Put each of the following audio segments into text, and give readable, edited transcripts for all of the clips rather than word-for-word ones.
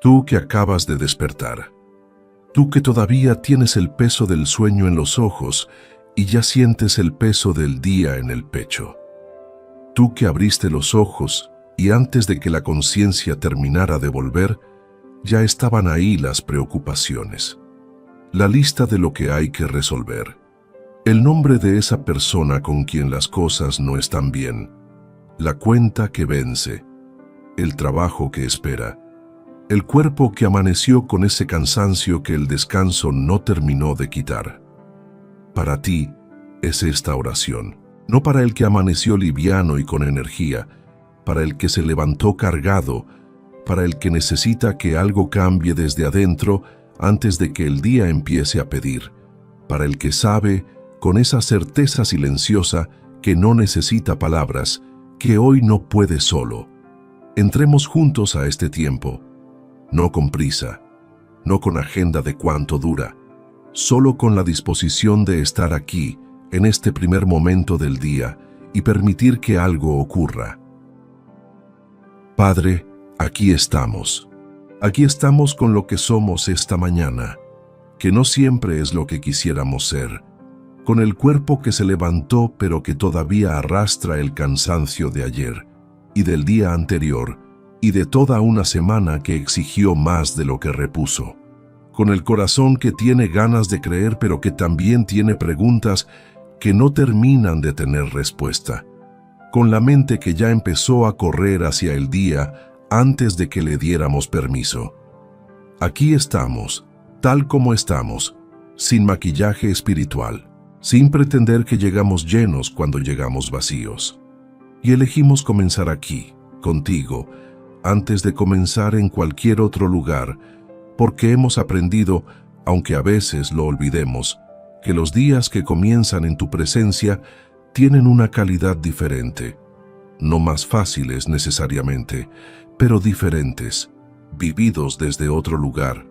Tú que acabas de despertar, tú que todavía tienes el peso del sueño en los ojos y ya sientes el peso del día en el pecho. Tú que abriste los ojos y antes de que la conciencia terminara de volver, ya estaban ahí las preocupaciones, la lista de lo que hay que resolver, el nombre de esa persona con quien las cosas no están bien, la cuenta que vence, el trabajo que espera, el cuerpo que amaneció con ese cansancio que el descanso no terminó de quitar. Para ti es esta oración, no para el que amaneció liviano y con energía, para el que se levantó cargado, para el que necesita que algo cambie desde adentro antes de que el día empiece a pedir, para el que sabe, con esa certeza silenciosa, que no necesita palabras, que hoy no puede solo. Entremos juntos a este tiempo, no con prisa, no con agenda de cuánto dura, solo con la disposición de estar aquí, en este primer momento del día, y permitir que algo ocurra. Padre, aquí estamos con lo que somos esta mañana, que no siempre es lo que quisiéramos ser, con el cuerpo que se levantó pero que todavía arrastra el cansancio de ayer, y del día anterior, y de toda una semana que exigió más de lo que repuso, con el corazón que tiene ganas de creer pero que también tiene preguntas que no terminan de tener respuesta, con la mente que ya empezó a correr hacia el día antes de que le diéramos permiso. Aquí estamos, tal como estamos, sin maquillaje espiritual, sin pretender que llegamos llenos cuando llegamos vacíos. Y elegimos comenzar aquí, contigo, antes de comenzar en cualquier otro lugar, porque hemos aprendido, aunque a veces lo olvidemos, que los días que comienzan en tu presencia tienen una calidad diferente, no más fáciles necesariamente, pero diferentes, vividos desde otro lugar,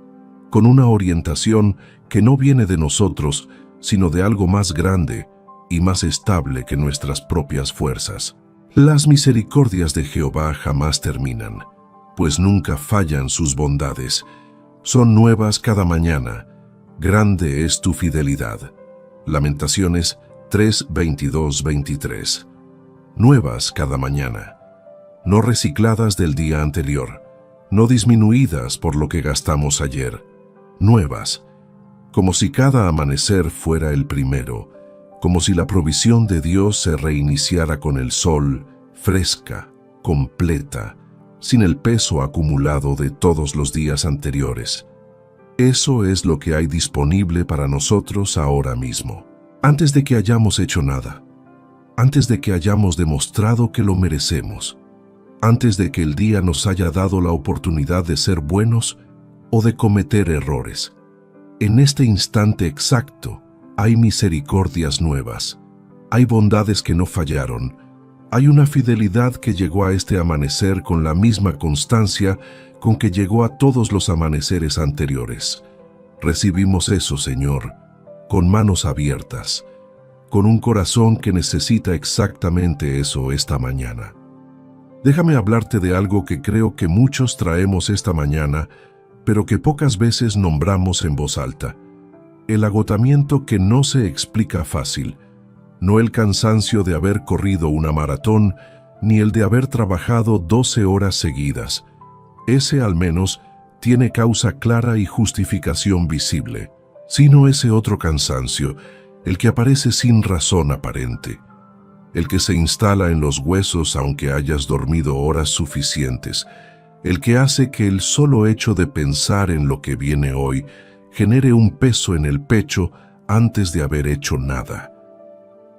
con una orientación que no viene de nosotros, sino de algo más grande y más estable que nuestras propias fuerzas. Las misericordias de Jehová jamás terminan, pues nunca fallan sus bondades. Son nuevas cada mañana. Grande es tu fidelidad. Lamentaciones 3:22-23. Nuevas cada mañana. No recicladas del día anterior, no disminuidas por lo que gastamos ayer. Nuevas, como si cada amanecer fuera el primero, como si la provisión de Dios se reiniciara con el sol, fresca, completa, sin el peso acumulado de todos los días anteriores. Eso es lo que hay disponible para nosotros ahora mismo, antes de que hayamos hecho nada, antes de que hayamos demostrado que lo merecemos, antes de que el día nos haya dado la oportunidad de ser buenos o de cometer errores. En este instante exacto hay misericordias nuevas, hay bondades que no fallaron, hay una fidelidad que llegó a este amanecer con la misma constancia con que llegó a todos los amaneceres anteriores. Recibimos eso, Señor, con manos abiertas, con un corazón que necesita exactamente eso esta mañana. Déjame hablarte de algo que creo que muchos traemos esta mañana, pero que pocas veces nombramos en voz alta. El agotamiento que no se explica fácil, no el cansancio de haber corrido una maratón, ni el de haber trabajado 12 horas seguidas. Ese al menos tiene causa clara y justificación visible, sino ese otro cansancio, el que aparece sin razón aparente, el que se instala en los huesos aunque hayas dormido horas suficientes, el que hace que el solo hecho de pensar en lo que viene hoy genere un peso en el pecho antes de haber hecho nada.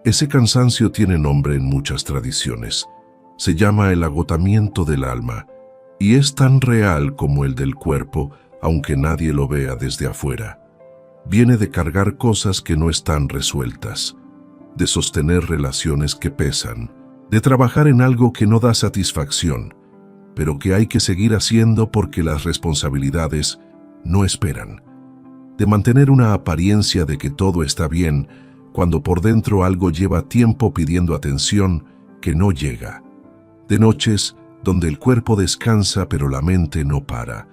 Ese cansancio tiene nombre en muchas tradiciones. Se llama el agotamiento del alma, y es tan real como el del cuerpo, aunque nadie lo vea desde afuera. Viene de cargar cosas que no están resueltas, de sostener relaciones que pesan, de trabajar en algo que no da satisfacción, pero que hay que seguir haciendo porque las responsabilidades no esperan, de mantener una apariencia de que todo está bien, cuando por dentro algo lleva tiempo pidiendo atención que no llega, de noches donde el cuerpo descansa pero la mente no para,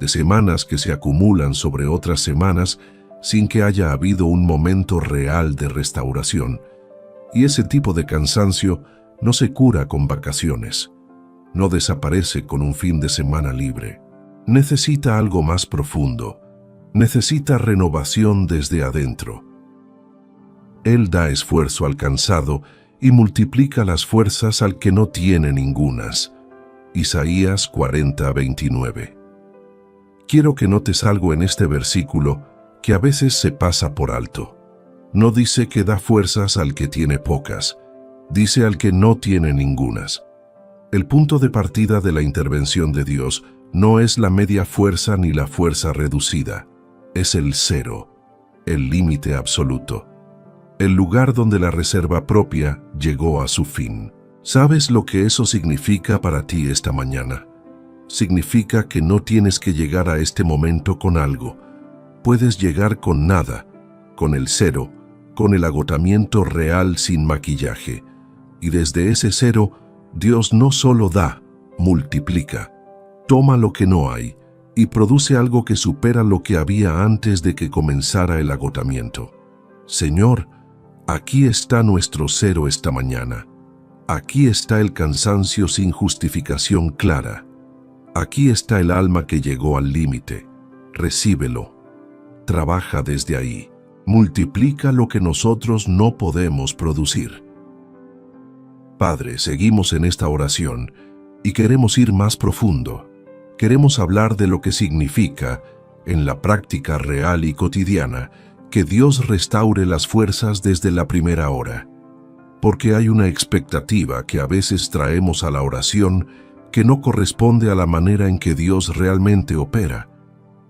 de semanas que se acumulan sobre otras semanas sin que haya habido un momento real de restauración. Y ese tipo de cansancio no se cura con vacaciones, no desaparece con un fin de semana libre. Necesita algo más profundo, necesita renovación desde adentro. Él da esfuerzo al cansado y multiplica las fuerzas al que no tiene ningunas. Isaías 40:29. Quiero que notes algo en este versículo que a veces se pasa por alto. No dice que da fuerzas al que tiene pocas, dice al que no tiene ningunas. El punto de partida de la intervención de Dios no es la media fuerza ni la fuerza reducida, es el cero, el límite absoluto, el lugar donde la reserva propia llegó a su fin. ¿Sabes lo que eso significa para ti esta mañana? Significa que no tienes que llegar a este momento con algo. Puedes llegar con nada, con el cero, con el agotamiento real sin maquillaje. Y desde ese cero, Dios no solo da, multiplica. Toma lo que no hay y produce algo que supera lo que había antes de que comenzara el agotamiento. Señor, aquí está nuestro cero esta mañana. Aquí está el cansancio sin justificación clara. Aquí está el alma que llegó al límite. Recíbelo. Trabaja desde ahí. Multiplica lo que nosotros no podemos producir. Padre, seguimos en esta oración y queremos ir más profundo. Queremos hablar de lo que significa, en la práctica real y cotidiana, que Dios restaure las fuerzas desde la primera hora. Porque hay una expectativa que a veces traemos a la oración que no corresponde a la manera en que Dios realmente opera.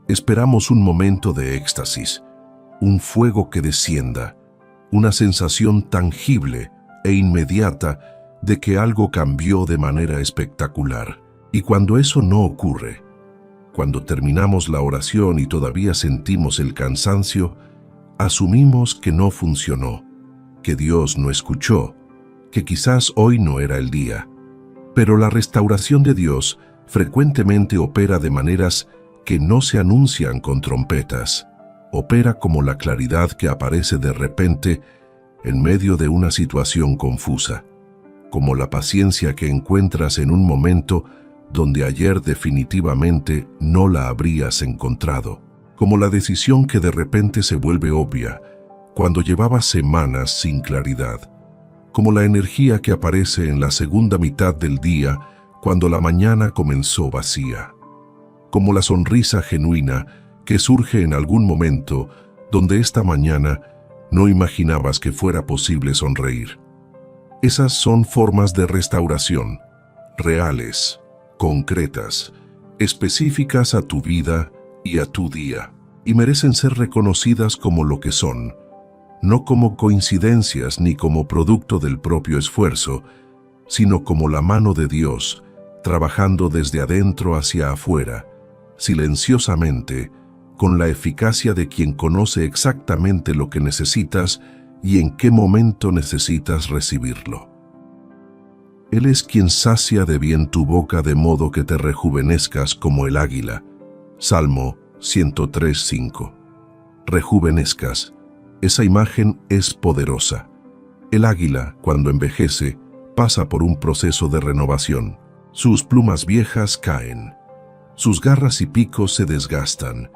Esperamos un momento de éxtasis, un fuego que descienda, una sensación tangible e inmediata de que algo cambió de manera espectacular. Y cuando eso no ocurre, cuando terminamos la oración y todavía sentimos el cansancio, asumimos que no funcionó, que Dios no escuchó, que quizás hoy no era el día. Pero la restauración de Dios frecuentemente opera de maneras que no se anuncian con trompetas. Opera como la claridad que aparece de repente en medio de una situación confusa, como la paciencia que encuentras en un momento donde ayer definitivamente no la habrías encontrado, como la decisión que de repente se vuelve obvia cuando llevabas semanas sin claridad, como la energía que aparece en la segunda mitad del día cuando la mañana comenzó vacía, como la sonrisa genuina que surge en algún momento donde esta mañana no imaginabas que fuera posible sonreír. Esas son formas de restauración, reales, concretas, específicas a tu vida y a tu día, y merecen ser reconocidas como lo que son, no como coincidencias ni como producto del propio esfuerzo, sino como la mano de Dios, trabajando desde adentro hacia afuera, silenciosamente, con la eficacia de quien conoce exactamente lo que necesitas y en qué momento necesitas recibirlo. Él es quien sacia de bien tu boca de modo que te rejuvenezcas como el águila. Salmo 103:5. Rejuvenezcas. Esa imagen es poderosa. El águila, cuando envejece, pasa por un proceso de renovación. Sus plumas viejas caen, sus garras y picos se desgastan,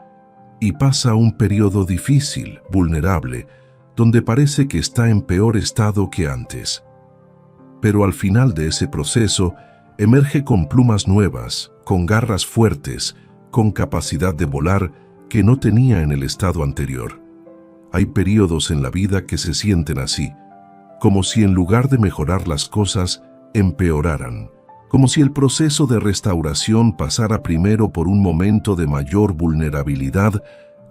y pasa un periodo difícil, vulnerable, donde parece que está en peor estado que antes. Pero al final de ese proceso, emerge con plumas nuevas, con garras fuertes, con capacidad de volar que no tenía en el estado anterior. Hay periodos en la vida que se sienten así, como si en lugar de mejorar las cosas, empeoraran, como si el proceso de restauración pasara primero por un momento de mayor vulnerabilidad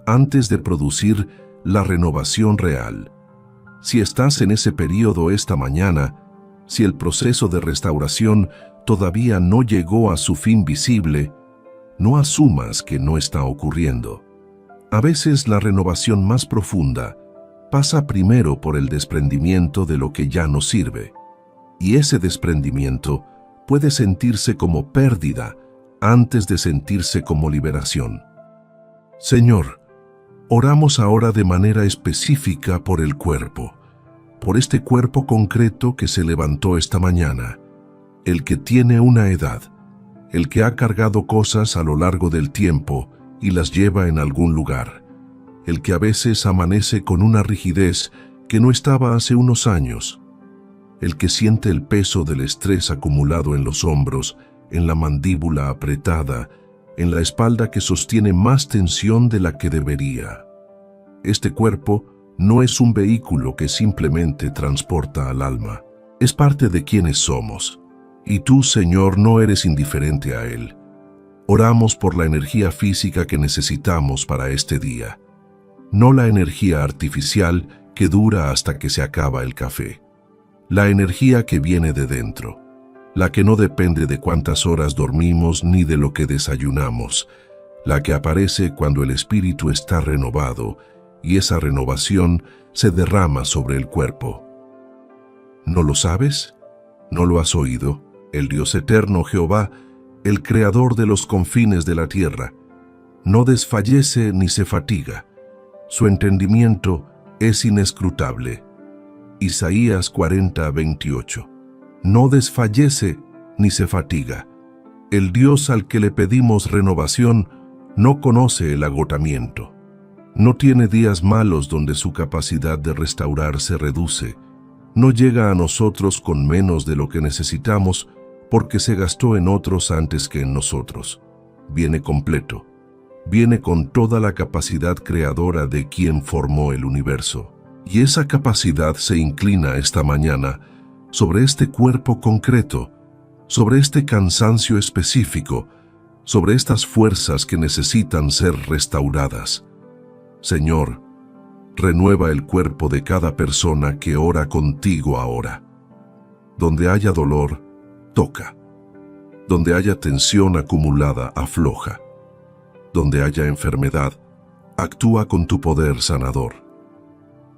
antes de producir la renovación real. Si estás en ese periodo esta mañana, si el proceso de restauración todavía no llegó a su fin visible, no asumas que no está ocurriendo. A veces la renovación más profunda pasa primero por el desprendimiento de lo que ya no sirve, y ese desprendimiento puede sentirse como pérdida antes de sentirse como liberación. Señor, oramos ahora de manera específica por el cuerpo, por este cuerpo concreto que se levantó esta mañana, el que tiene una edad, el que ha cargado cosas a lo largo del tiempo y las lleva en algún lugar, el que a veces amanece con una rigidez que no estaba hace unos años, el que siente el peso del estrés acumulado en los hombros, en la mandíbula apretada, en la espalda que sostiene más tensión de la que debería. Este cuerpo no es un vehículo que simplemente transporta al alma, es parte de quienes somos. Y tú, Señor, no eres indiferente a él. Oramos por la energía física que necesitamos para este día, no la energía artificial que dura hasta que se acaba el café. La energía que viene de dentro, la que no depende de cuántas horas dormimos ni de lo que desayunamos, la que aparece cuando el espíritu está renovado y esa renovación se derrama sobre el cuerpo. ¿No lo sabes? ¿No lo has oído? El Dios eterno Jehová, el creador de los confines de la tierra, no desfallece ni se fatiga. Su entendimiento es inescrutable. Isaías 40:28. No desfallece ni se fatiga. El Dios al que le pedimos renovación no conoce el agotamiento. No tiene días malos donde su capacidad de restaurar se reduce. No llega a nosotros con menos de lo que necesitamos porque se gastó en otros antes que en nosotros. Viene completo. Viene con toda la capacidad creadora de quien formó el universo. Y esa capacidad se inclina esta mañana sobre este cuerpo concreto, sobre este cansancio específico, sobre estas fuerzas que necesitan ser restauradas. Señor, renueva el cuerpo de cada persona que ora contigo ahora. Donde haya dolor, toca. Donde haya tensión acumulada, afloja. Donde haya enfermedad, actúa con tu poder sanador.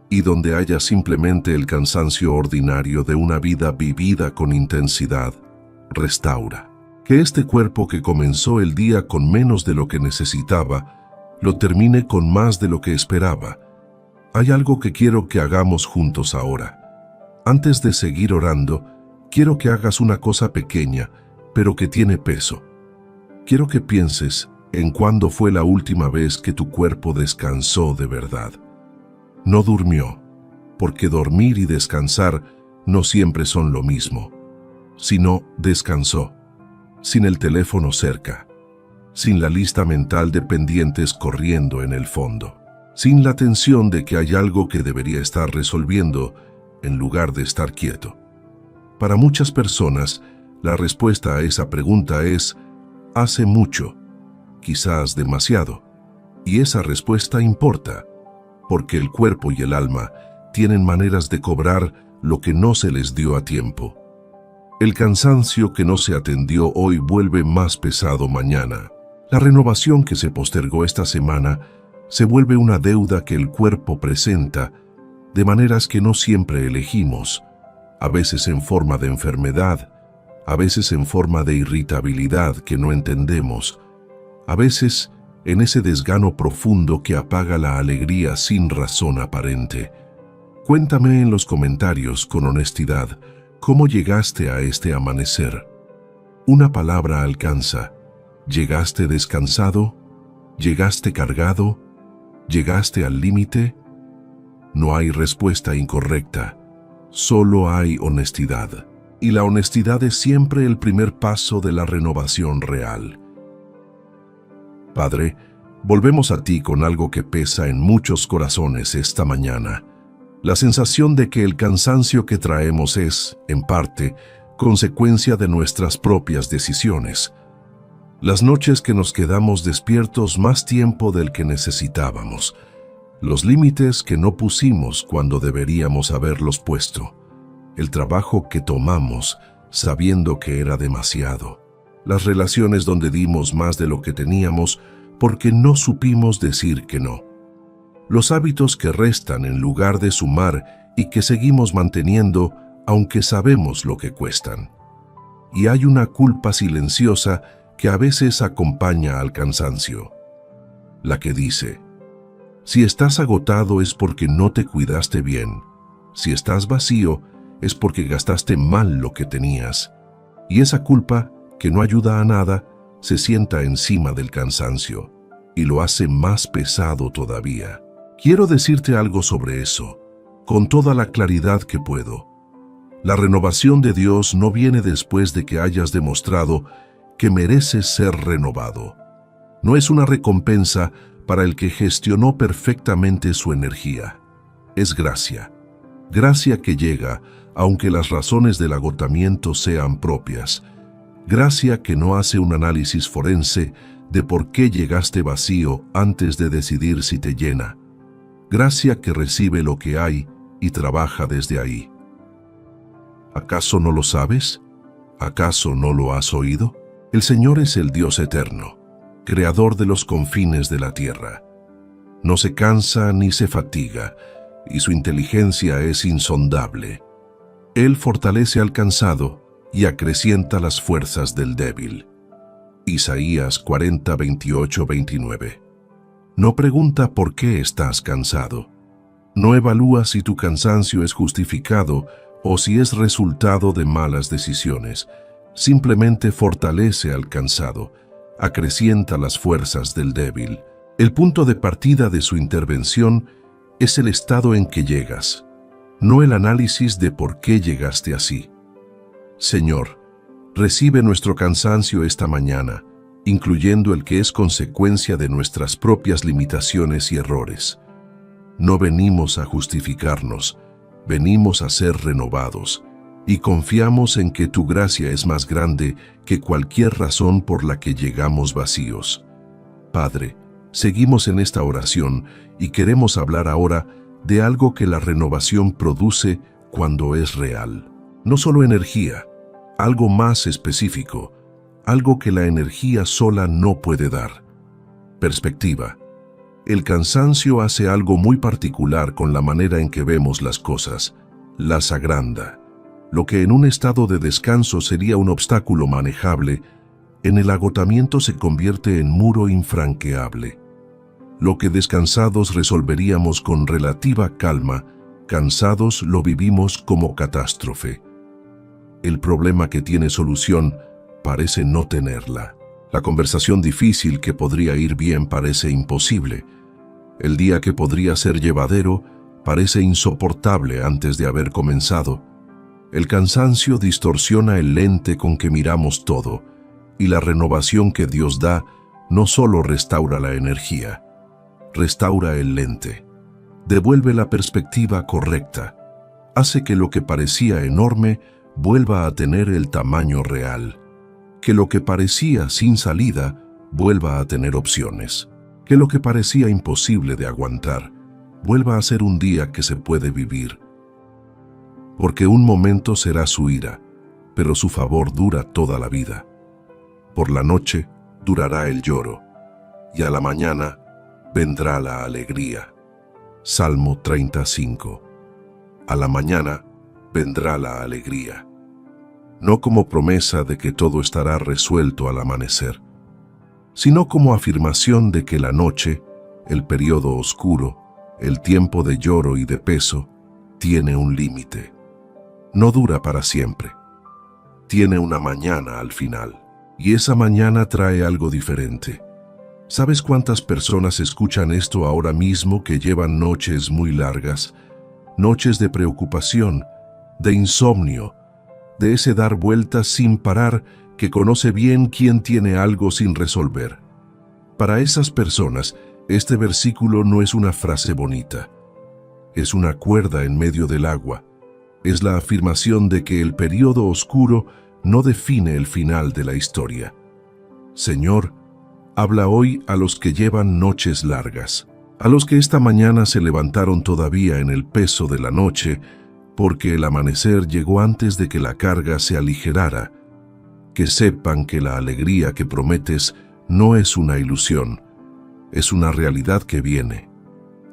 Y donde haya simplemente el cansancio ordinario de una vida vivida con intensidad, restaura. Que este cuerpo que comenzó el día con menos de lo que necesitaba, lo termine con más de lo que esperaba. Hay algo que quiero que hagamos juntos ahora. Antes de seguir orando, quiero que hagas una cosa pequeña, pero que tiene peso. Quiero que pienses en cuándo fue la última vez que tu cuerpo descansó de verdad. No durmió, porque dormir y descansar no siempre son lo mismo, sino descansó, sin el teléfono cerca, sin la lista mental de pendientes corriendo en el fondo, sin la tensión de que hay algo que debería estar resolviendo en lugar de estar quieto. Para muchas personas, la respuesta a esa pregunta es hace mucho, quizás demasiado, y esa respuesta importa, porque el cuerpo y el alma tienen maneras de cobrar lo que no se les dio a tiempo. El cansancio que no se atendió hoy vuelve más pesado mañana. La renovación que se postergó esta semana se vuelve una deuda que el cuerpo presenta de maneras que no siempre elegimos, a veces en forma de enfermedad, a veces en forma de irritabilidad que no entendemos, a veces en ese desgano profundo que apaga la alegría sin razón aparente. Cuéntame en los comentarios con honestidad cómo llegaste a este amanecer. Una palabra alcanza. ¿Llegaste descansado? ¿Llegaste cargado? ¿Llegaste al límite? No hay respuesta incorrecta, solo hay honestidad. Y la honestidad es siempre el primer paso de la renovación real. Padre, volvemos a ti con algo que pesa en muchos corazones esta mañana. La sensación de que el cansancio que traemos es, en parte, consecuencia de nuestras propias decisiones. Las noches que nos quedamos despiertos más tiempo del que necesitábamos. Los límites que no pusimos cuando deberíamos haberlos puesto. El trabajo que tomamos sabiendo que era demasiado. Las relaciones donde dimos más de lo que teníamos porque no supimos decir que no. Los hábitos que restan en lugar de sumar y que seguimos manteniendo aunque sabemos lo que cuestan. Y hay una culpa silenciosa que a veces acompaña al cansancio. La que dice: si estás agotado es porque no te cuidaste bien. Si estás vacío es porque gastaste mal lo que tenías. Y esa culpa, que no ayuda a nada, se sienta encima del cansancio y lo hace más pesado todavía. Quiero decirte algo sobre eso, con toda la claridad que puedo. La renovación de Dios no viene después de que hayas demostrado que mereces ser renovado. No es una recompensa para el que gestionó perfectamente su energía. Es gracia. Gracia que llega aunque las razones del agotamiento sean propias. Gracia que no hace un análisis forense de por qué llegaste vacío antes de decidir si te llena. Gracia que recibe lo que hay y trabaja desde ahí. ¿Acaso no lo sabes? ¿Acaso no lo has oído? El Señor es el Dios eterno, creador de los confines de la tierra. No se cansa ni se fatiga, y su inteligencia es insondable. Él fortalece al cansado y acrecienta las fuerzas del débil. Isaías 40, 28, 29. No pregunta por qué estás cansado. No evalúa si tu cansancio es justificado o si es resultado de malas decisiones. Simplemente fortalece al cansado, acrecienta las fuerzas del débil. El punto de partida de su intervención es el estado en que llegas, no el análisis de por qué llegaste así. Señor, recibe nuestro cansancio esta mañana, incluyendo el que es consecuencia de nuestras propias limitaciones y errores. No venimos a justificarnos, venimos a ser renovados, y confiamos en que tu gracia es más grande que cualquier razón por la que llegamos vacíos. Padre, seguimos en esta oración y queremos hablar ahora de algo que la renovación produce cuando es real. No solo energía, algo más específico, algo que la energía sola no puede dar. Perspectiva. El cansancio hace algo muy particular con la manera en que vemos las cosas. Las agranda. Lo que en un estado de descanso sería un obstáculo manejable, en el agotamiento se convierte en muro infranqueable. Lo que descansados resolveríamos con relativa calma, cansados lo vivimos como catástrofe. El problema que tiene solución parece no tenerla. La conversación difícil que podría ir bien parece imposible. El día que podría ser llevadero parece insoportable antes de haber comenzado. El cansancio distorsiona el lente con que miramos todo, y la renovación que Dios da no solo restaura la energía, restaura el lente, devuelve la perspectiva correcta, hace que lo que parecía enorme vuelva a tener el tamaño real, que lo que parecía sin salida vuelva a tener opciones, que lo que parecía imposible de aguantar vuelva a ser un día que se puede vivir. Porque un momento será su ira, pero su favor dura toda la vida. Por la noche durará el lloro, y a la mañana vendrá la alegría. Salmo 35. A la mañana vendrá la alegría. No como promesa de que todo estará resuelto al amanecer, sino como afirmación de que la noche, el periodo oscuro, el tiempo de lloro y de peso, tiene un límite. No dura para siempre. Tiene una mañana al final, y esa mañana trae algo diferente. ¿Sabes cuántas personas escuchan esto ahora mismo que llevan noches muy largas? Noches de preocupación, de insomnio, de ese dar vueltas sin parar que conoce bien quién tiene algo sin resolver. Para esas personas, este versículo no es una frase bonita. Es una cuerda en medio del agua. Es la afirmación de que el periodo oscuro no define el final de la historia. Señor, habla hoy a los que llevan noches largas, a los que esta mañana se levantaron todavía en el peso de la noche, porque el amanecer llegó antes de que la carga se aligerara. Que sepan que la alegría que prometes no es una ilusión, es una realidad que viene.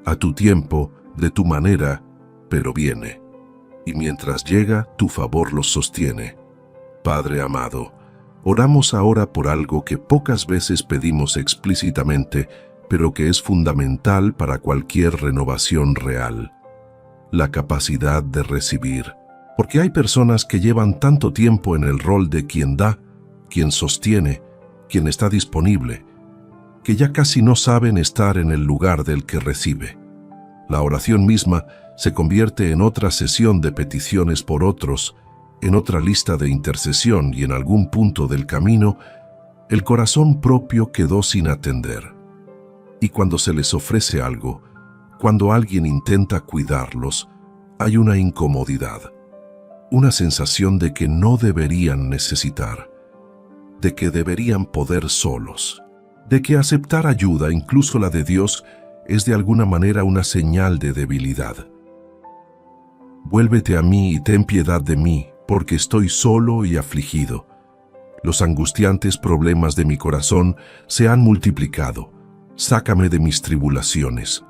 A tu tiempo, de tu manera, pero viene. Y mientras llega, tu favor los sostiene. Padre amado, Oramos ahora por algo que pocas veces pedimos explícitamente, pero que es fundamental para cualquier renovación real: la capacidad de recibir. Porque hay personas que llevan tanto tiempo en el rol de quien da, quien sostiene, quien está disponible, que ya casi no saben estar en el lugar del que recibe. La oración misma se convierte en otra sesión de peticiones por otros, en otra lista de intercesión, y en algún punto del camino, el corazón propio quedó sin atender. Y cuando se les ofrece algo, cuando alguien intenta cuidarlos, hay una incomodidad, una sensación de que no deberían necesitar, de que deberían poder solos, de que aceptar ayuda, incluso la de Dios, es de alguna manera una señal de debilidad. Vuélvete a mí y ten piedad de mí, porque estoy solo y afligido. Los angustiantes problemas de mi corazón se han multiplicado. Sácame de mis tribulaciones.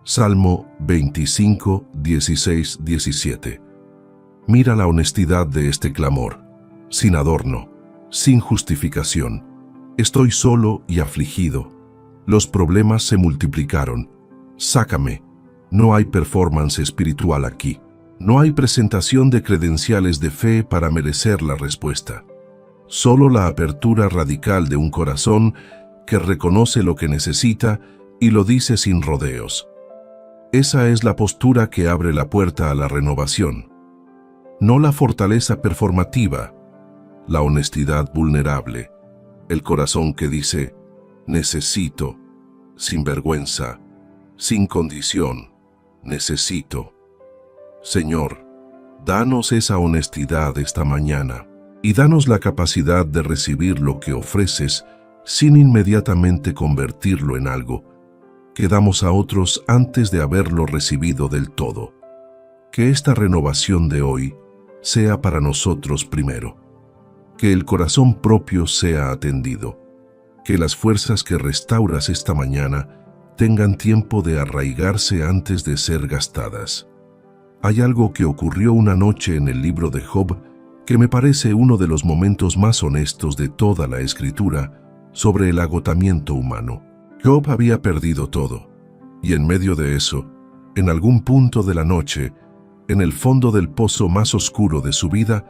Salmo 25, 16, 17. Mira la honestidad de este clamor, sin adorno, sin justificación. Estoy solo y afligido. Los problemas se multiplicaron. Sácame. No hay performance espiritual aquí. No hay presentación de credenciales de fe para merecer la respuesta. Solo la apertura radical de un corazón que reconoce lo que necesita y lo dice sin rodeos. Esa es la postura que abre la puerta a la renovación. No la fortaleza performativa, la honestidad vulnerable, el corazón que dice: necesito, sin vergüenza, sin condición, necesito. Señor, danos esa honestidad esta mañana y danos la capacidad de recibir lo que ofreces sin inmediatamente convertirlo en algo que damos a otros antes de haberlo recibido del todo. Que esta renovación de hoy sea para nosotros primero. Que el corazón propio sea atendido. Que las fuerzas que restauras esta mañana tengan tiempo de arraigarse antes de ser gastadas. Hay algo que ocurrió una noche en el libro de Job que me parece uno de los momentos más honestos de toda la Escritura sobre el agotamiento humano. Job había perdido todo, y en medio de eso, en algún punto de la noche, en el fondo del pozo más oscuro de su vida,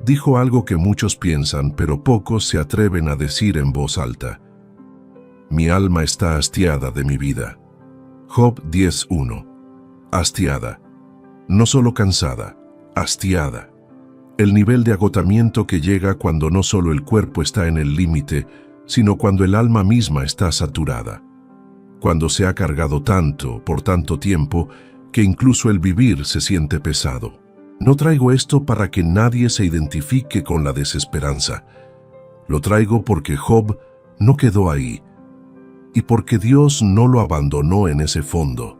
dijo algo que muchos piensan, pero pocos se atreven a decir en voz alta: mi alma está hastiada de mi vida. Job 10:1. Hastiada. No solo cansada, hastiada. El nivel de agotamiento que llega cuando no solo el cuerpo está en el límite, sino cuando el alma misma está saturada. Cuando se ha cargado tanto, por tanto tiempo, que incluso el vivir se siente pesado. No traigo esto para que nadie se identifique con la desesperanza. Lo traigo porque Job no quedó ahí, y porque Dios no lo abandonó en ese fondo,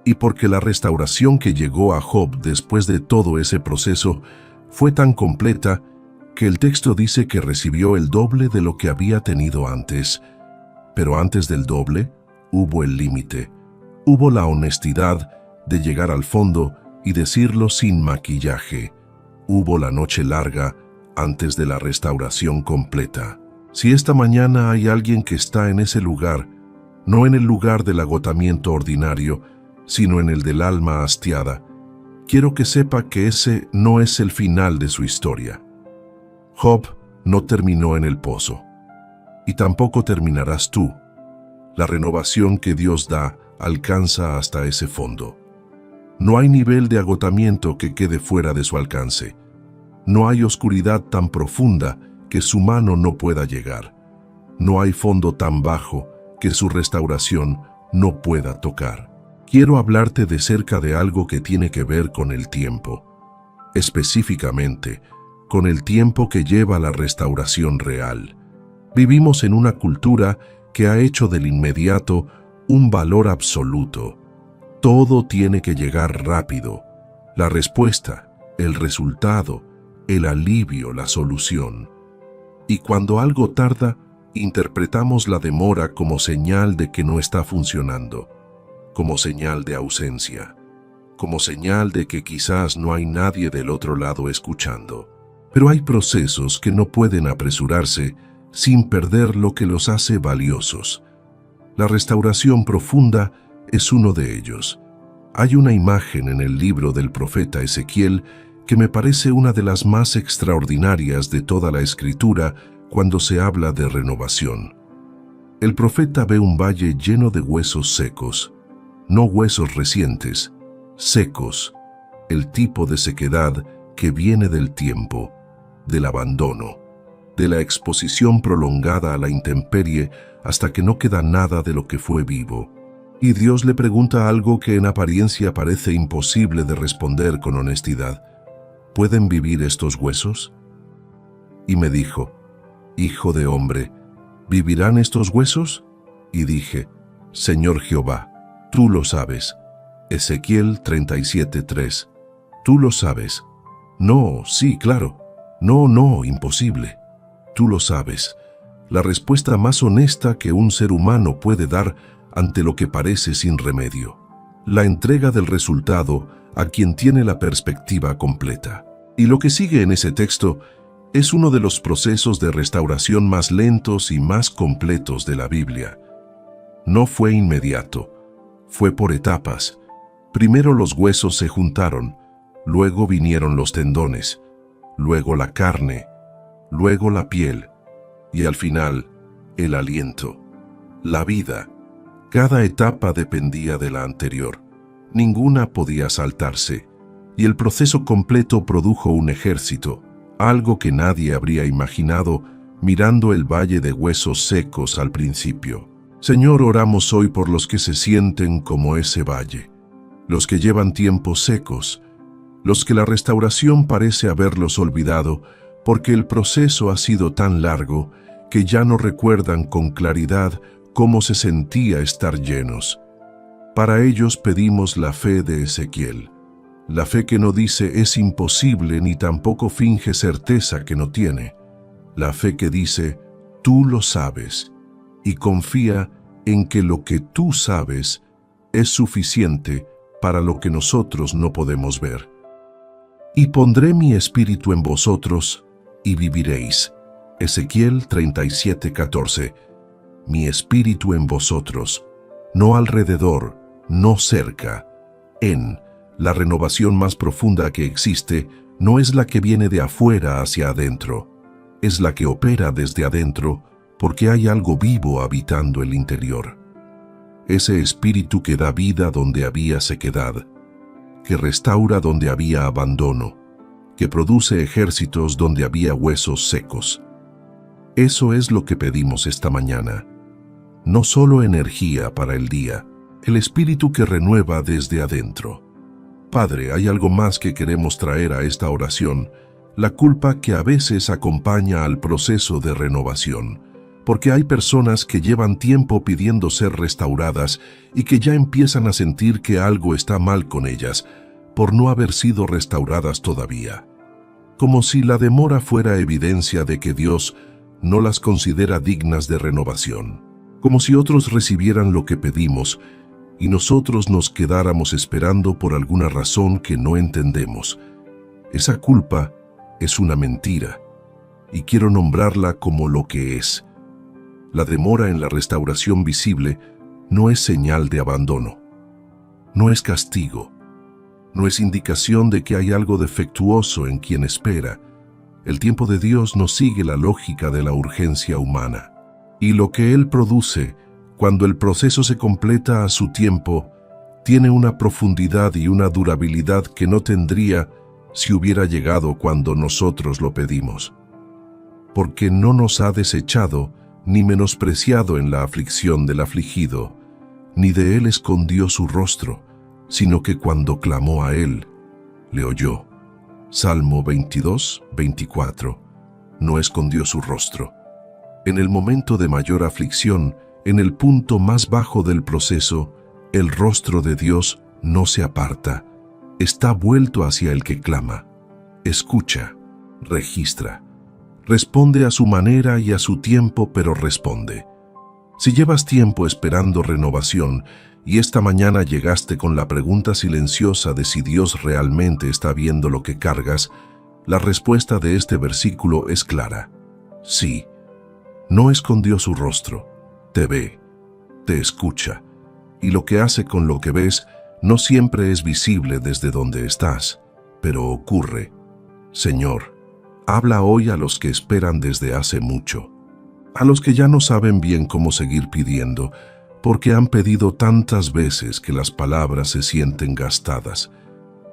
y porque la restauración que llegó a Job después de todo ese proceso fue tan completa que el texto dice que recibió el doble de lo que había tenido antes. Pero antes del doble, hubo el límite. Hubo la honestidad de llegar al fondo y decirlo sin maquillaje. Hubo la noche larga antes de la restauración completa. Si esta mañana hay alguien que está en ese lugar, no en el lugar del agotamiento ordinario, sino en el del alma hastiada, quiero que sepa que ese no es el final de su historia. Job no terminó en el pozo, y tampoco terminarás tú. La renovación que Dios da alcanza hasta ese fondo. No hay nivel de agotamiento que quede fuera de su alcance. No hay oscuridad tan profunda que su mano no pueda llegar. No hay fondo tan bajo que su restauración no pueda tocar. Quiero hablarte de cerca de algo que tiene que ver con el tiempo. Específicamente, con el tiempo que lleva la restauración real. Vivimos en una cultura que ha hecho del inmediato un valor absoluto. Todo tiene que llegar rápido. La respuesta, el resultado, el alivio, la solución. Y cuando algo tarda, interpretamos la demora como señal de que no está funcionando, como señal de ausencia, como señal de que quizás no hay nadie del otro lado escuchando. Pero hay procesos que no pueden apresurarse sin perder lo que los hace valiosos. La restauración profunda es uno de ellos. Hay una imagen en el libro del profeta Ezequiel que me parece una de las más extraordinarias de toda la Escritura cuando se habla de renovación. El profeta ve un valle lleno de huesos secos, no huesos recientes, secos, el tipo de sequedad que viene del tiempo, del abandono, de la exposición prolongada a la intemperie hasta que no queda nada de lo que fue vivo. Y Dios le pregunta algo que en apariencia parece imposible de responder con honestidad. ¿Pueden vivir estos huesos? Y me dijo, Hijo de hombre, ¿vivirán estos huesos? Y dije, Señor Jehová, tú lo sabes. Ezequiel 37:3. Tú lo sabes. No, sí, claro. No, imposible. Tú lo sabes. La respuesta más honesta que un ser humano puede dar ante lo que parece sin remedio. La entrega del resultado a quien tiene la perspectiva completa. Y lo que sigue en ese texto es uno de los procesos de restauración más lentos y más completos de la Biblia. No fue inmediato, fue por etapas. Primero los huesos se juntaron, luego vinieron los tendones, luego la carne, luego la piel, y al final, el aliento, la vida. Cada etapa dependía de la anterior. Ninguna podía saltarse, y el proceso completo produjo un ejército, algo que nadie habría imaginado mirando el valle de huesos secos al principio. Señor, oramos hoy por los que se sienten como ese valle, los que llevan tiempos secos, los que la restauración parece haberlos olvidado porque el proceso ha sido tan largo que ya no recuerdan con claridad cómo se sentía estar llenos. Para ellos pedimos la fe de Ezequiel, la fe que no dice es imposible ni tampoco finge certeza que no tiene, la fe que dice tú lo sabes y confía en que lo que tú sabes es suficiente para lo que nosotros no podemos ver. Y pondré mi espíritu en vosotros y viviréis. Ezequiel 37:14. Mi espíritu en vosotros, no alrededor, no cerca. La renovación más profunda que existe no es la que viene de afuera hacia adentro, es la que opera desde adentro porque hay algo vivo habitando el interior. Ese espíritu que da vida donde había sequedad, que restaura donde había abandono, que produce ejércitos donde había huesos secos. Eso es lo que pedimos esta mañana. No solo energía para el día, el espíritu que renueva desde adentro. Padre, hay algo más que queremos traer a esta oración, la culpa que a veces acompaña al proceso de renovación, porque hay personas que llevan tiempo pidiendo ser restauradas y que ya empiezan a sentir que algo está mal con ellas por no haber sido restauradas todavía. Como si la demora fuera evidencia de que Dios no las considera dignas de renovación. Como si otros recibieran lo que pedimos y nosotros nos quedáramos esperando por alguna razón que no entendemos. Esa culpa es una mentira, y quiero nombrarla como lo que es. La demora en la restauración visible no es señal de abandono, no es castigo, no es indicación de que hay algo defectuoso en quien espera. El tiempo de Dios no sigue la lógica de la urgencia humana. Y lo que Él produce, cuando el proceso se completa a su tiempo, tiene una profundidad y una durabilidad que no tendría si hubiera llegado cuando nosotros lo pedimos. Porque no nos ha desechado ni menospreciado en la aflicción del afligido, ni de Él escondió su rostro, sino que cuando clamó a Él, le oyó. Salmo 22:24. No escondió su rostro. En el momento de mayor aflicción, en el punto más bajo del proceso, el rostro de Dios no se aparta. Está vuelto hacia el que clama. Escucha, registra. Responde a su manera y a su tiempo, pero responde. Si llevas tiempo esperando renovación y esta mañana llegaste con la pregunta silenciosa de si Dios realmente está viendo lo que cargas, La respuesta de este versículo es clara. Sí, no escondió su rostro, te ve, te escucha, y lo que hace con lo que ves no siempre es visible desde donde estás, pero ocurre. Señor, habla hoy a los que esperan desde hace mucho, a los que ya no saben bien cómo seguir pidiendo, porque han pedido tantas veces que las palabras se sienten gastadas,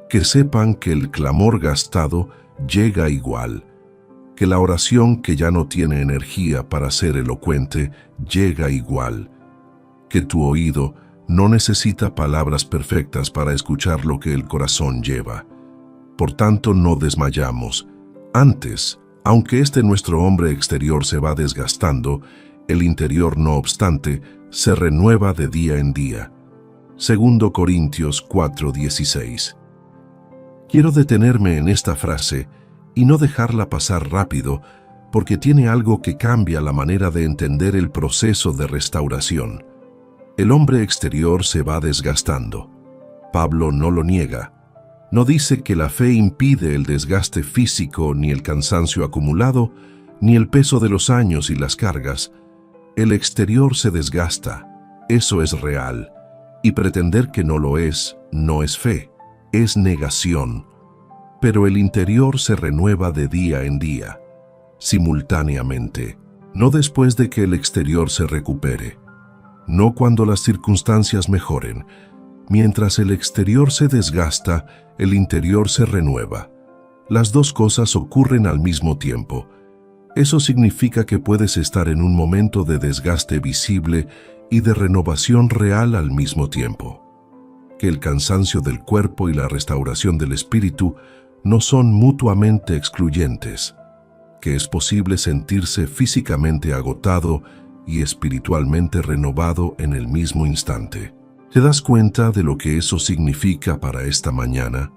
que sepan que el clamor gastado llega igual, que la oración que ya no tiene energía para ser elocuente llega igual, que tu oído no necesita palabras perfectas para escuchar lo que el corazón lleva. Por tanto, no desmayamos. Antes, aunque nuestro hombre exterior se va desgastando, el interior, no obstante, se renueva de día en día. 2 Corintios 4:16. Quiero detenerme en esta frase y no dejarla pasar rápido, porque tiene algo que cambia la manera de entender el proceso de restauración. El hombre exterior se va desgastando. Pablo no lo niega. No dice que la fe impide el desgaste físico, ni el cansancio acumulado, ni el peso de los años y las cargas. El exterior se desgasta, eso es real, y pretender que no lo es, no es fe, es negación. Pero el interior se renueva de día en día, simultáneamente, no después de que el exterior se recupere, no cuando las circunstancias mejoren. Mientras el exterior se desgasta, el interior se renueva. Las dos cosas ocurren al mismo tiempo. Eso significa que puedes estar en un momento de desgaste visible y de renovación real al mismo tiempo. Que el cansancio del cuerpo y la restauración del espíritu no son mutuamente excluyentes. Que es posible sentirse físicamente agotado y espiritualmente renovado en el mismo instante. ¿Te das cuenta de lo que eso significa para esta mañana?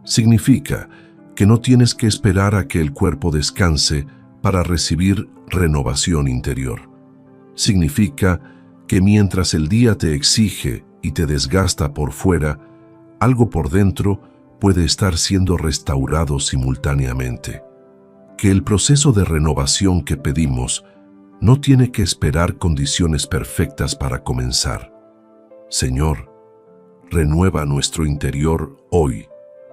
Significa que no tienes que esperar a que el cuerpo descanse para recibir renovación interior. Significa que mientras el día te exige y te desgasta por fuera, algo por dentro puede estar siendo restaurado simultáneamente. Que el proceso de renovación que pedimos no tiene que esperar condiciones perfectas para comenzar. Señor, renueva nuestro interior hoy,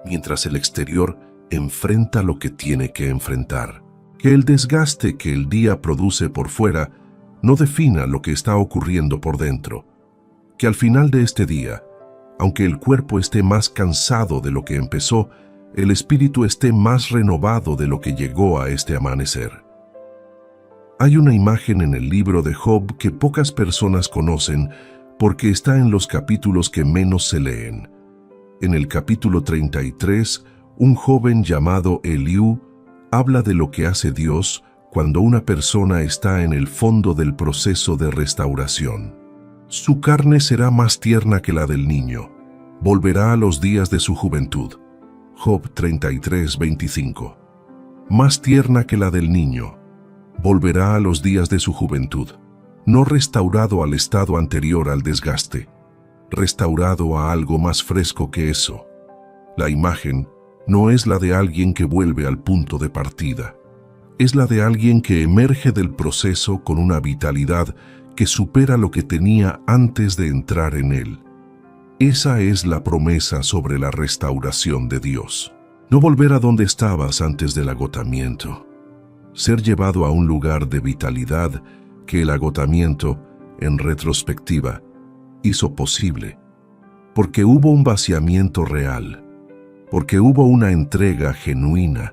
mientras el exterior enfrenta lo que tiene que enfrentar. Que el desgaste que el día produce por fuera no defina lo que está ocurriendo por dentro. Que al final de este día, aunque el cuerpo esté más cansado de lo que empezó, el espíritu esté más renovado de lo que llegó a este amanecer. Hay una imagen en el libro de Job que pocas personas conocen porque está en los capítulos que menos se leen. En el capítulo 33, un joven llamado Eliú habla de lo que hace Dios cuando una persona está en el fondo del proceso de restauración. Su carne será más tierna que la del niño, volverá a los días de su juventud. Job 33:25. Más tierna que la del niño, volverá a los días de su juventud. No restaurado al estado anterior al desgaste, restaurado a algo más fresco que eso. La imagen no es la de alguien que vuelve al punto de partida, es la de alguien que emerge del proceso con una vitalidad que supera lo que tenía antes de entrar en él. Esa es la promesa sobre la restauración de Dios. No volver a donde estabas antes del agotamiento. Ser llevado a un lugar de vitalidad que el agotamiento, en retrospectiva, hizo posible. Porque hubo un vaciamiento real, porque hubo una entrega genuina,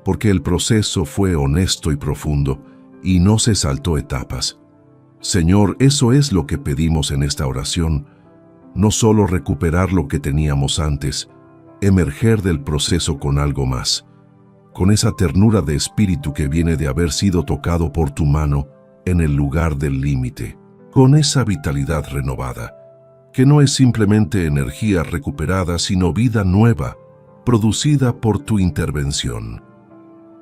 porque el proceso fue honesto y profundo y no se saltó etapas. Señor, eso es lo que pedimos en esta oración, no solo recuperar lo que teníamos antes, emerger del proceso con algo más, con esa ternura de espíritu que viene de haber sido tocado por tu mano en el lugar del límite, con esa vitalidad renovada, que no es simplemente energía recuperada, sino vida nueva, producida por tu intervención.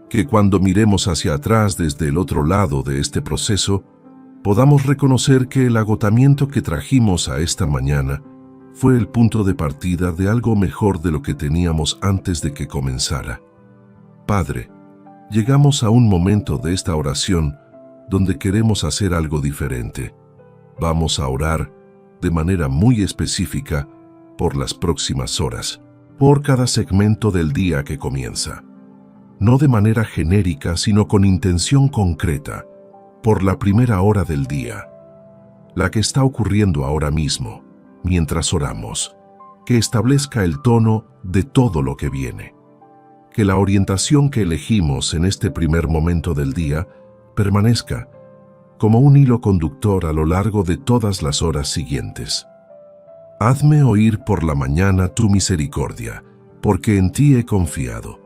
Que cuando miremos hacia atrás desde el otro lado de este proceso, podamos reconocer que el agotamiento que trajimos a esta mañana fue el punto de partida de algo mejor de lo que teníamos antes de que comenzara. Padre, llegamos a un momento de esta oración donde queremos hacer algo diferente. Vamos a orar de manera muy específica por las próximas horas, por cada segmento del día que comienza. No de manera genérica, sino con intención concreta, por la primera hora del día, la que está ocurriendo ahora mismo, mientras oramos, que establezca el tono de todo lo que viene. Que la orientación que elegimos en este primer momento del día permanezca como un hilo conductor a lo largo de todas las horas siguientes. Hazme oír por la mañana tu misericordia, porque en ti he confiado.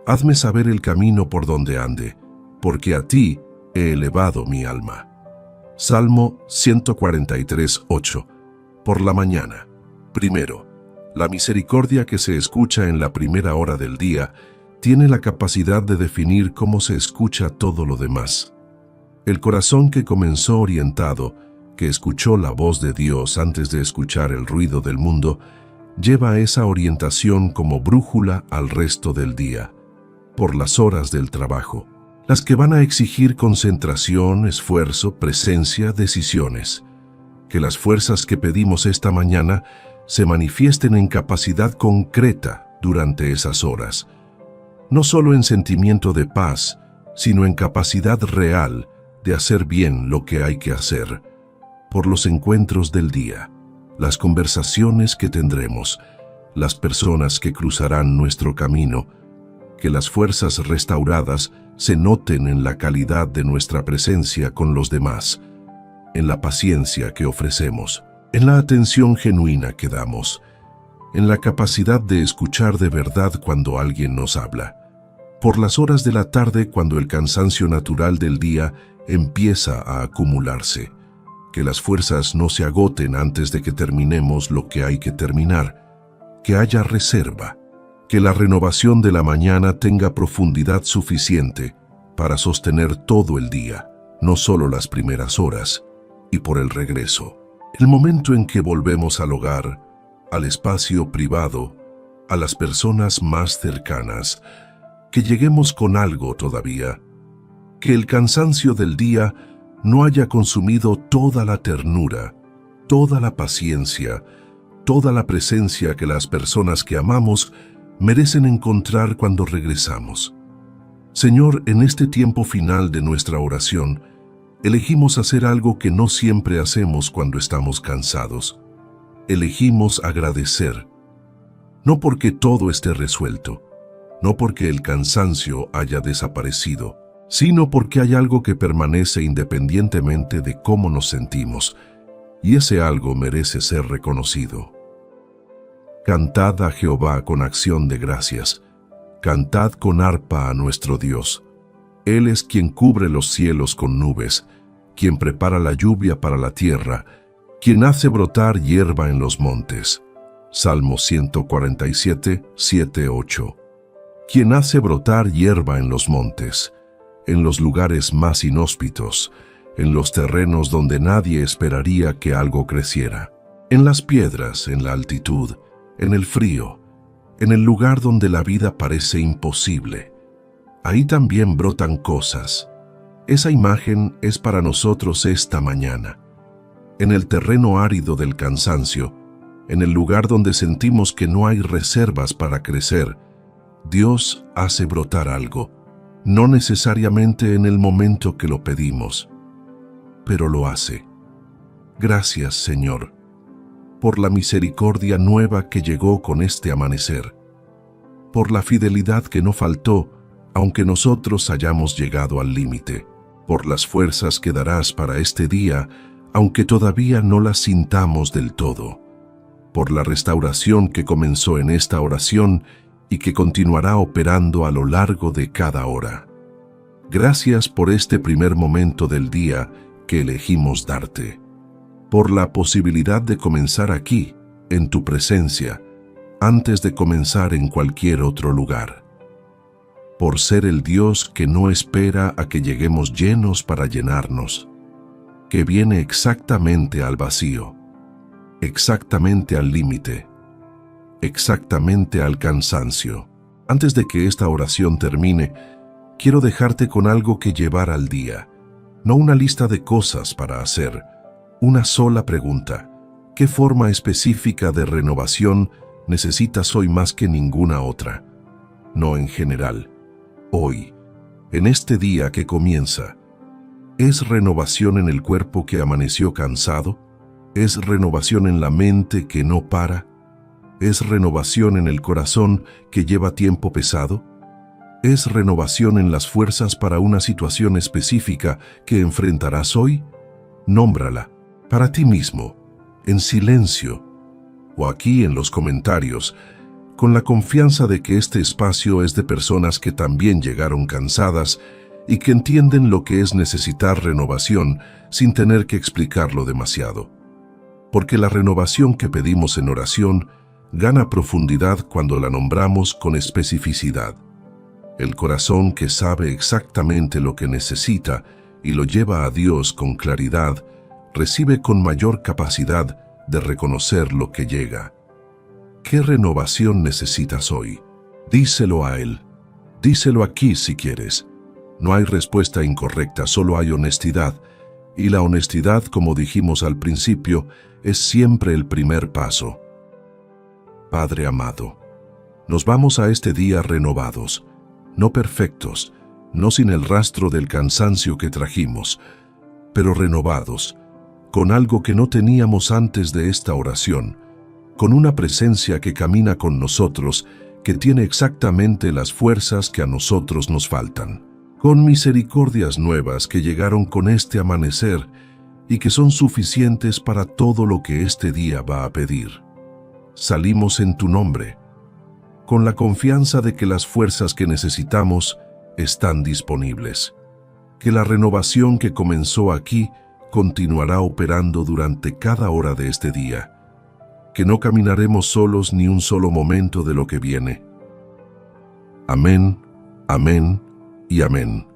Hazme saber el camino por donde ande, porque a ti he elevado mi alma. Salmo 143, 8. Por la mañana. Primero, la misericordia que se escucha en la primera hora del día tiene la capacidad de definir cómo se escucha todo lo demás. El corazón que comenzó orientado, que escuchó la voz de Dios antes de escuchar el ruido del mundo, lleva esa orientación como brújula al resto del día, por las horas del trabajo, las que van a exigir concentración, esfuerzo, presencia, decisiones. Que las fuerzas que pedimos esta mañana se manifiesten en capacidad concreta durante esas horas, no solo en sentimiento de paz, sino en capacidad real de hacer bien lo que hay que hacer, por los encuentros del día, las conversaciones que tendremos, las personas que cruzarán nuestro camino, que las fuerzas restauradas se noten en la calidad de nuestra presencia con los demás, en la paciencia que ofrecemos, en la atención genuina que damos, en la capacidad de escuchar de verdad cuando alguien nos habla. Por las horas de la tarde, cuando el cansancio natural del día empieza a acumularse, que las fuerzas no se agoten antes de que terminemos lo que hay que terminar, que haya reserva, que la renovación de la mañana tenga profundidad suficiente para sostener todo el día, no solo las primeras horas, y por el regreso, el momento en que volvemos al hogar, al espacio privado, a las personas más cercanas, que lleguemos con algo todavía, que el cansancio del día no haya consumido toda la ternura, toda la paciencia, toda la presencia que las personas que amamos merecen encontrar cuando regresamos. Señor, en este tiempo final de nuestra oración, elegimos hacer algo que no siempre hacemos cuando estamos cansados. Elegimos agradecer, no porque todo esté resuelto, no porque el cansancio haya desaparecido, sino porque hay algo que permanece independientemente de cómo nos sentimos, y ese algo merece ser reconocido. Cantad a Jehová con acción de gracias, cantad con arpa a nuestro Dios. Él es quien cubre los cielos con nubes, quien prepara la lluvia para la tierra, quien hace brotar hierba en los montes. Salmo 147, 7, 8. Quien hace brotar hierba en los montes, en los lugares más inhóspitos, en los terrenos donde nadie esperaría que algo creciera, en las piedras, en la altitud, en el frío, en el lugar donde la vida parece imposible. Ahí también brotan cosas. Esa imagen es para nosotros esta mañana. En el terreno árido del cansancio, en el lugar donde sentimos que no hay reservas para crecer, Dios hace brotar algo, no necesariamente en el momento que lo pedimos, pero lo hace. Gracias, Señor, por la misericordia nueva que llegó con este amanecer, por la fidelidad que no faltó, aunque nosotros hayamos llegado al límite, por las fuerzas que darás para este día, aunque todavía no las sintamos del todo, por la restauración que comenzó en esta oración y que continuará operando a lo largo de cada hora. Gracias por este primer momento del día que elegimos darte, por la posibilidad de comenzar aquí, en tu presencia, antes de comenzar en cualquier otro lugar, por ser el Dios que no espera a que lleguemos llenos para llenarnos, que viene exactamente al vacío, exactamente al límite, exactamente al cansancio, Antes de que esta oración termine, quiero dejarte con algo que llevar al día. No una lista de cosas para hacer, una sola pregunta. ¿Qué forma específica de renovación necesitas hoy más que ninguna otra? No en general. Hoy, en este día que comienza. ¿Es renovación en el cuerpo que amaneció cansado? ¿Es renovación en la mente que no para? ¿Es renovación en el corazón que lleva tiempo pesado? ¿Es renovación en las fuerzas para una situación específica que enfrentarás hoy? Nómbrala, para ti mismo, en silencio, o aquí en los comentarios, con la confianza de que este espacio es de personas que también llegaron cansadas y que entienden lo que es necesitar renovación sin tener que explicarlo demasiado. Porque la renovación que pedimos en oración gana profundidad cuando la nombramos con especificidad. El corazón que sabe exactamente lo que necesita y lo lleva a Dios con claridad, recibe con mayor capacidad de reconocer lo que llega. ¿Qué renovación necesitas hoy? Díselo a Él. Díselo aquí si quieres. No hay respuesta incorrecta, solo hay honestidad. Y la honestidad, como dijimos al principio, es siempre el primer paso. Padre amado, nos vamos a este día renovados, no perfectos, no sin el rastro del cansancio que trajimos, pero renovados, con algo que no teníamos antes de esta oración, con una presencia que camina con nosotros, que tiene exactamente las fuerzas que a nosotros nos faltan, con misericordias nuevas que llegaron con este amanecer y que son suficientes para todo lo que este día va a pedir. Salimos en tu nombre, con la confianza de que las fuerzas que necesitamos están disponibles, que la renovación que comenzó aquí continuará operando durante cada hora de este día, que no caminaremos solos ni un solo momento de lo que viene. Amén, amén y amén.